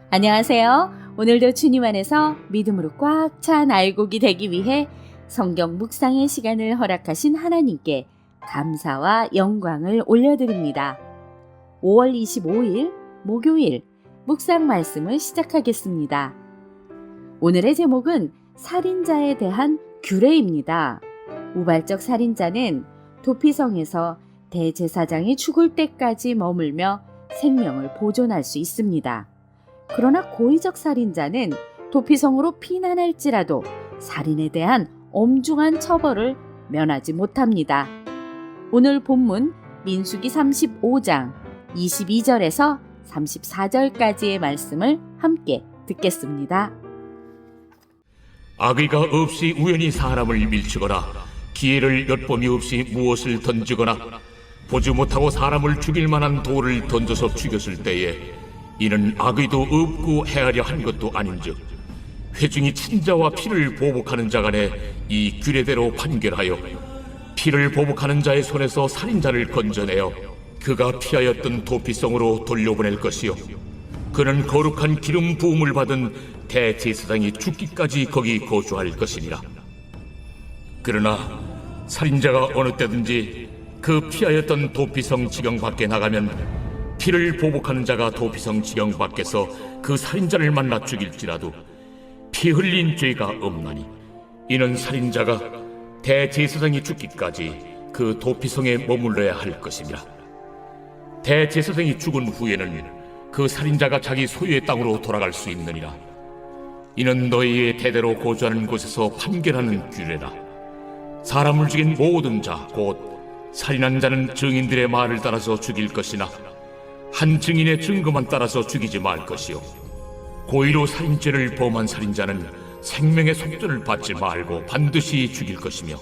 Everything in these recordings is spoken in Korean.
안녕하세요. 오늘도 주님 안에서 믿음으로 꽉 찬 알곡이 되기 위해 성경 묵상의 시간을 허락하신 하나님께 감사와 영광을 올려드립니다. 5월 25일 목요일 묵상 말씀을 시작하겠습니다. 오늘의 제목은 살인자에 대한 규례입니다. 우발적 살인자는 도피성에서 대제사장이 죽을 때까지 머물며 생명을 보존할 수 있습니다. 그러나 고의적 살인자는 도피성으로 피난할지라도 살인에 대한 엄중한 처벌을 면하지 못합니다. 오늘 본문 민수기 35장 22절에서 34절까지의 말씀을 함께 듣겠습니다. 악의가 없이 우연히 사람을 밀치거나 기회를 엿봄이 없이 무엇을 던지거나 보지 못하고 사람을 죽일 만한 돌을 던져서 죽였을 때에 이는 악의도 없고 헤아려 한 것도 아닌즉 회중이 친자와 피를 보복하는 자 간에 이 규례대로 판결하여 피를 보복하는 자의 손에서 살인자를 건져내어 그가 피하였던 도피성으로 돌려보낼 것이요 그는 거룩한 기름 부음을 받은 대제사장이 죽기까지 거기 거주할 것이니라. 그러나 살인자가 어느 때든지 그 피하였던 도피성 지경 밖에 나가면 피를 보복하는 자가 도피성 지경 밖에서 그 살인자를 만나 죽일지라도 피 흘린 죄가 없나니 이는 살인자가 대제사장이 죽기까지 그 도피성에 머물러야 할 것이니라. 대제사장이 죽은 후에는 그 살인자가 자기 소유의 땅으로 돌아갈 수 있느니라. 이는 너희의 대대로 거주하는 곳에서 판결하는 규례라. 사람을 죽인 모든 자 곧 살인한 자는 증인들의 말을 따라서 죽일 것이나 한 증인의 증거만 따라서 죽이지 말 것이요 고의로 살인죄를 범한 살인자는 생명의 속전을 받지 말고 반드시 죽일 것이며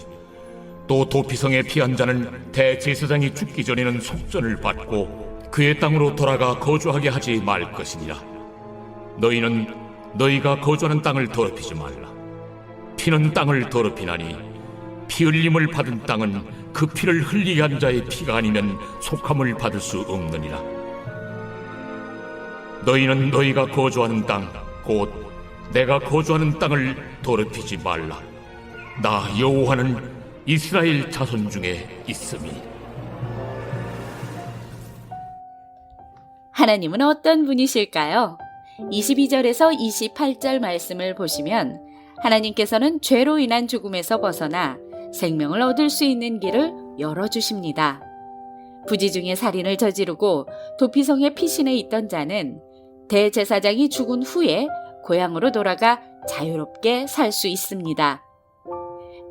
또 도피성에 피한 자는 대제사장이 죽기 전에는 속전을 받고 그의 땅으로 돌아가 거주하게 하지 말 것이니라. 너희는 너희가 거주하는 땅을 더럽히지 말라. 피는 땅을 더럽히나니 피 흘림을 받은 땅은 그 피를 흘리게 한 자의 피가 아니면 속함을 받을 수 없느니라. 너희는 너희가 거주하는 땅 곧 내가 거주하는 땅을 더럽히지 말라. 나 여호와는 이스라엘 자손 중에 있음이. 하나님은 어떤 분이실까요? 22절에서 28절 말씀을 보시면 하나님께서는 죄로 인한 죽음에서 벗어나 생명을 얻을 수 있는 길을 열어주십니다. 부지 중에 살인을 저지르고 도피성에 피신해 있던 자는 대제사장이 죽은 후에 고향으로 돌아가 자유롭게 살 수 있습니다.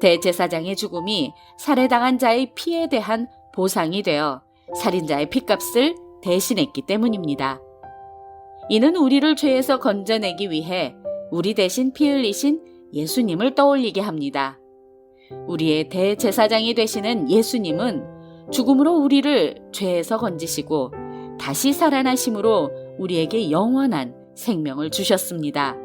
대제사장의 죽음이 살해당한 자의 피에 대한 보상이 되어 살인자의 핏값을 대신했기 때문입니다. 이는 우리를 죄에서 건져내기 위해 우리 대신 피 흘리신 예수님을 떠올리게 합니다. 우리의 대제사장이 되시는 예수님은 죽음으로 우리를 죄에서 건지시고 다시 살아나심으로 우리에게 영원한 생명을 주셨습니다.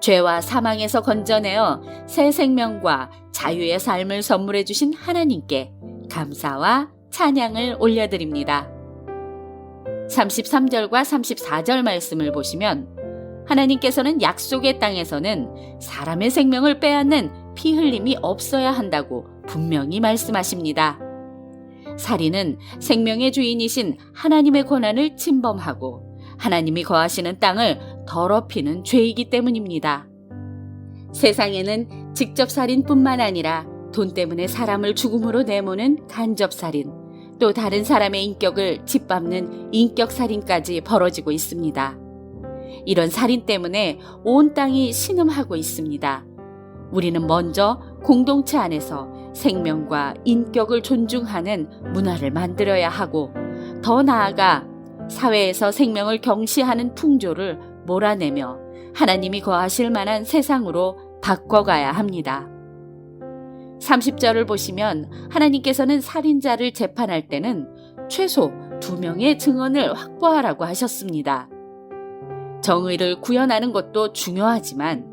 죄와 사망에서 건져내어 새 생명과 자유의 삶을 선물해 주신 하나님께 감사와 찬양을 올려드립니다. 33절과 34절 말씀을 보시면 하나님께서는 약속의 땅에서는 사람의 생명을 빼앗는 피 흘림이 없어야 한다고 분명히 말씀하십니다. 살인은 생명의 주인이신 하나님의 권한을 침범하고 하나님이 거하시는 땅을 더럽히는 죄이기 때문입니다. 세상에는 직접 살인뿐만 아니라 돈 때문에 사람을 죽음으로 내모는 간접살인, 또 다른 사람의 인격을 짓밟는 인격살인까지 벌어지고 있습니다. 이런 살인 때문에 온 땅이 신음하고 있습니다. 우리는 먼저 공동체 안에서 생명과 인격을 존중하는 문화를 만들어야 하고 더 나아가 사회에서 생명을 경시하는 풍조를 몰아내며 하나님이 거하실 만한 세상으로 바꿔가야 합니다. 30절을 보시면 하나님께서는 살인자를 재판할 때는 최소 2명의 증언을 확보하라고 하셨습니다. 정의를 구현하는 것도 중요하지만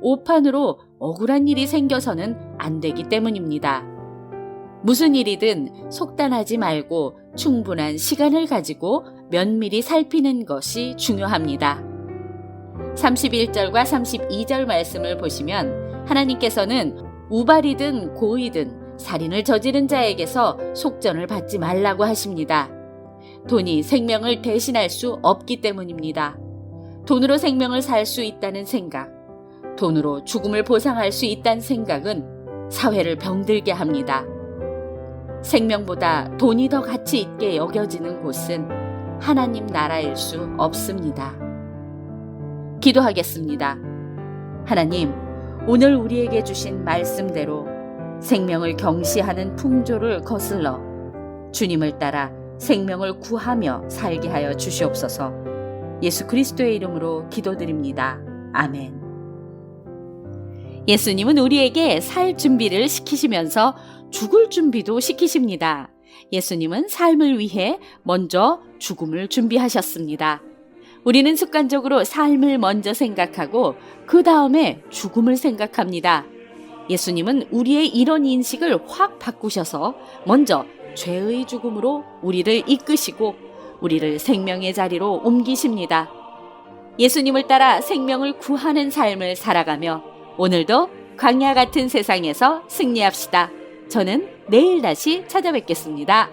오판으로 억울한 일이 생겨서는 안 되기 때문입니다. 무슨 일이든 속단하지 말고 충분한 시간을 가지고 면밀히 살피는 것이 중요합니다. 31절과 32절 말씀을 보시면 하나님께서는 우발이든 고이든 살인을 저지른 자에게서 속전을 받지 말라고 하십니다. 돈이 생명을 대신할 수 없기 때문입니다. 돈으로 생명을 살 수 있다는 생각, 돈으로 죽음을 보상할 수 있다는 생각은 사회를 병들게 합니다. 생명보다 돈이 더 가치 있게 여겨지는 곳은 하나님 나라일 수 없습니다. 기도하겠습니다. 하나님, 오늘 우리에게 주신 말씀대로 생명을 경시하는 풍조를 거슬러 주님을 따라 생명을 구하며 살게 하여 주시옵소서. 예수 그리스도의 이름으로 기도드립니다. 아멘. 예수님은 우리에게 살 준비를 시키시면서 죽을 준비도 시키십니다. 예수님은 삶을 위해 먼저 죽음을 준비하셨습니다. 우리는 습관적으로 삶을 먼저 생각하고 그 다음에 죽음을 생각합니다. 예수님은 우리의 이런 인식을 확 바꾸셔서 먼저 죄의 죽음으로 우리를 이끄시고 우리를 생명의 자리로 옮기십니다. 예수님을 따라 생명을 구하는 삶을 살아가며 오늘도 광야 같은 세상에서 승리합시다. 저는 내일 다시 찾아뵙겠습니다.